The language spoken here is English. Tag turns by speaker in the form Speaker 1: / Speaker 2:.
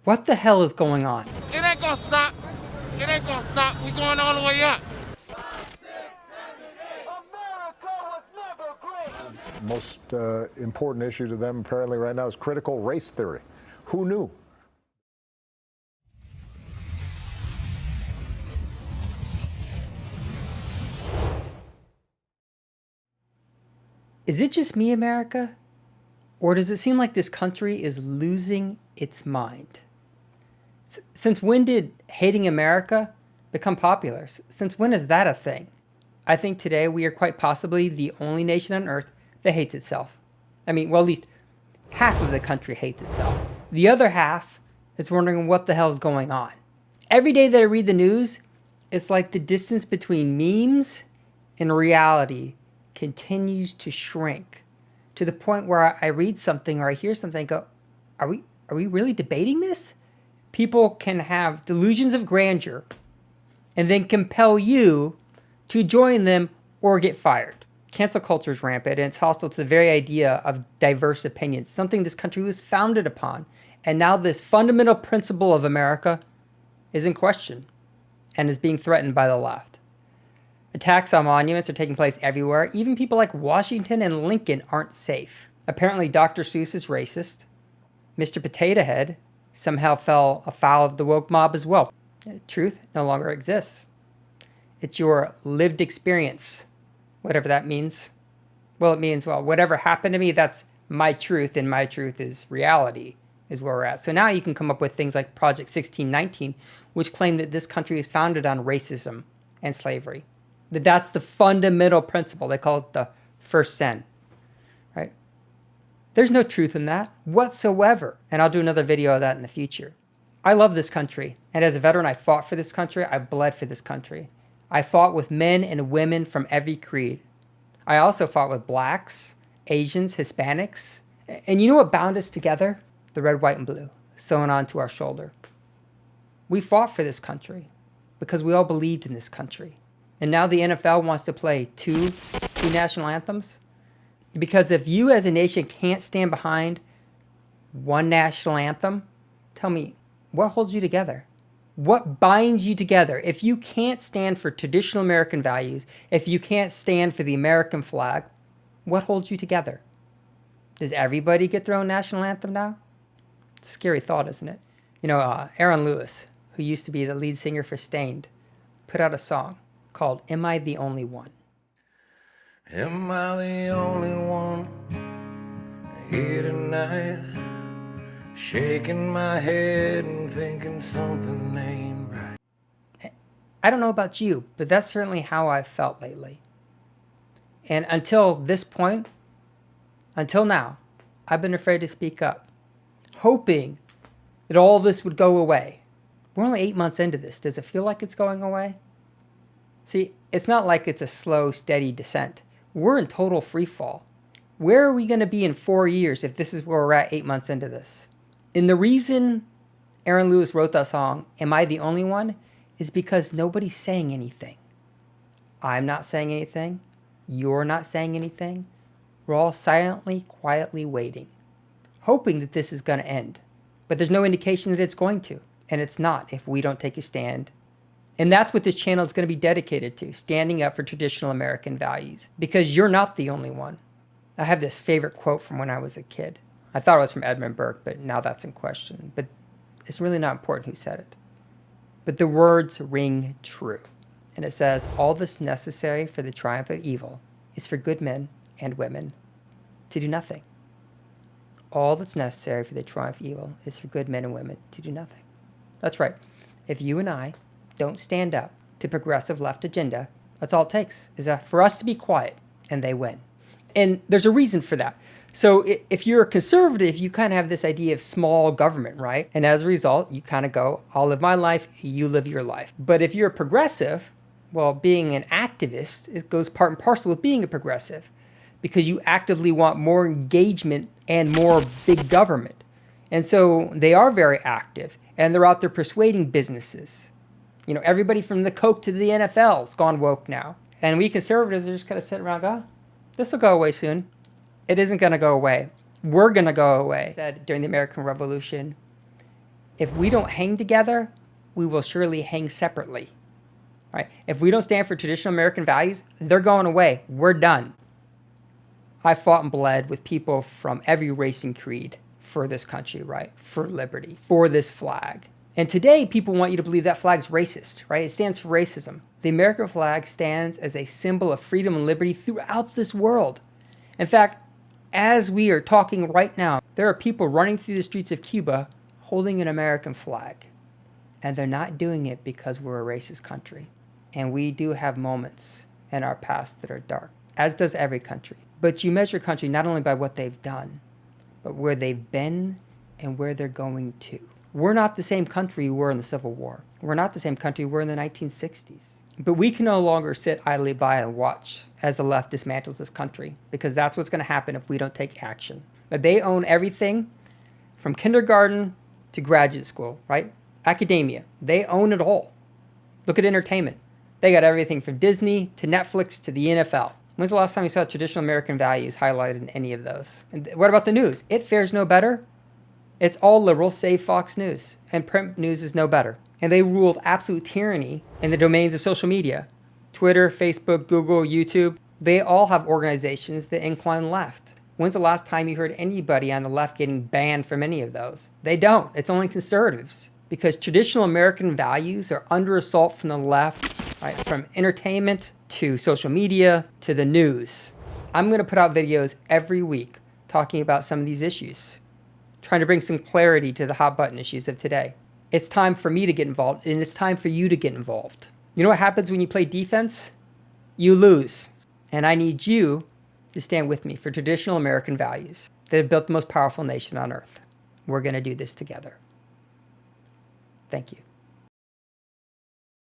Speaker 1: What the hell is going on?
Speaker 2: It ain't gonna stop. It ain't gonna stop. We going all the way up.
Speaker 3: Most important issue to them apparently right now is critical race theory. Who knew?
Speaker 1: Is it just me, America? Or does it seem like this country is losing its mind? Since when did hating America become popular? Since when is that a thing? I think today we are quite possibly the only nation on earth that hates itself. I mean, well, at least half of the country hates itself. The other half is wondering what the hell's going on. Every day that I read the news, it's like the distance between memes and reality continues to shrink to the point where I read something or I hear something and go, are we really debating this? People can have delusions of grandeur and then compel you to join them or get fired. Cancel culture is rampant and it's hostile to the very idea of diverse opinions, something this country was founded upon. And now this fundamental principle of America is in question and is being threatened by the left. Attacks on monuments are taking place everywhere. Even people like Washington and Lincoln aren't safe. Apparently Dr. Seuss is racist. Mr. Potato Head somehow fell afoul of the woke mob as well. Truth no longer exists. It's your lived experience, whatever that means. Well, it means, well, whatever happened to me, that's my truth, and my truth is reality, is where we're at. So now you can come up with things like Project 1619, which claim that this country is founded on racism and slavery. That's the fundamental principle. They call it the first sin, right? There's no truth in that whatsoever. And I'll do another video of that in the future. I love this country. And as a veteran, I fought for this country. I bled for this country. I fought with men and women from every creed. I also fought with blacks, Asians, Hispanics. And you know what bound us together? The red, white, and blue, sewn onto our shoulder. We fought for this country because we all believed in this country. And now the NFL wants to play two national anthems. Because if you as a nation can't stand behind one national anthem, tell me, what holds you together? What binds you together? If you can't stand for traditional American values, if you can't stand for the American flag, what holds you together? Does everybody get their own national anthem now? It's a scary thought, isn't it? You know, Aaron Lewis, who used to be the lead singer for Stained, put out a song called Am I the Only One?
Speaker 4: Am I the only one here tonight, shaking my head and thinking something ain't right?
Speaker 1: I don't know about you, but that's certainly how I've felt lately. And until this point, until now, I've been afraid to speak up, hoping that all this would go away. We're only 8 months into this. Does it feel like it's going away? See, it's not like it's a slow, steady descent. We're in total free fall. Where are we going to be in 4 years if this is where we're at 8 months into this? And the reason Aaron Lewis wrote that song, Am I the Only One? Is because nobody's saying anything. I'm not saying anything. You're not saying anything. We're all silently, quietly waiting, hoping that this is going to end. But there's no indication that it's going to. And it's not if we don't take a stand. And that's what this channel is going to be dedicated to, standing up for traditional American values. Because you're not the only one. I have this favorite quote from when I was a kid. I thought it was from Edmund Burke, but now that's in question. But it's really not important who said it. But the words ring true. And it says, all that's necessary for the triumph of evil is for good men and women to do nothing. All that's necessary for the triumph of evil is for good men and women to do nothing. That's right. If you and I don't stand up to progressive left agenda, that's all it takes, is for us to be quiet, and they win. And there's a reason for that. So if you're a conservative, you kind of have this idea of small government, right? And as a result, you kind of go, I'll live my life, you live your life. But if you're a progressive, well, being an activist, it goes part and parcel with being a progressive, because you actively want more engagement and more big government. And so they are very active, and they're out there persuading businesses. You know, everybody from the Coke to the NFL's gone woke now. And we conservatives are just kind of sitting around going, this will go away soon. It isn't going to go away. We're going to go away. Said during the American Revolution, If we don't hang together, we will surely hang separately. Right? If we don't stand for traditional American values, they're going away. We're done. I fought and bled with people from every race and creed for this country, right? For liberty, for this flag. And today, people want you to believe that flag's racist, right? It stands for racism. The American flag stands as a symbol of freedom and liberty throughout this world. In fact, as we are talking right now, there are people running through the streets of Cuba holding an American flag. And they're not doing it because we're a racist country. And we do have moments in our past that are dark, as does every country. But you measure a country not only by what they've done, but where they've been and where they're going to. We're not the same country we were in the Civil War. We're not the same country we were in the 1960s. But we can no longer sit idly by and watch as the left dismantles this country, because that's what's going to happen if we don't take action. But they own everything from kindergarten to graduate school, right? Academia. They own it all. Look at entertainment. They got everything from Disney to Netflix to the NFL. When's the last time you saw traditional American values highlighted in any of those? And what about the news? It fares no better. It's all liberal, save Fox News. And print news is no better. And they ruled absolute tyranny in the domains of social media. Twitter, Facebook, Google, YouTube. They all have organizations that incline left. When's the last time you heard anybody on the left getting banned from any of those? They don't. It's only conservatives. Because traditional American values are under assault from the left, right? From entertainment to social media to the news. I'm going to put out videos every week talking about some of these issues, trying to bring some clarity to the hot button issues of today. It's time for me to get involved, and it's time for you to get involved. You know what happens when you play defense? You lose. And I need you to stand with me for traditional American values that have built the most powerful nation on earth. We're going to do this together. Thank you.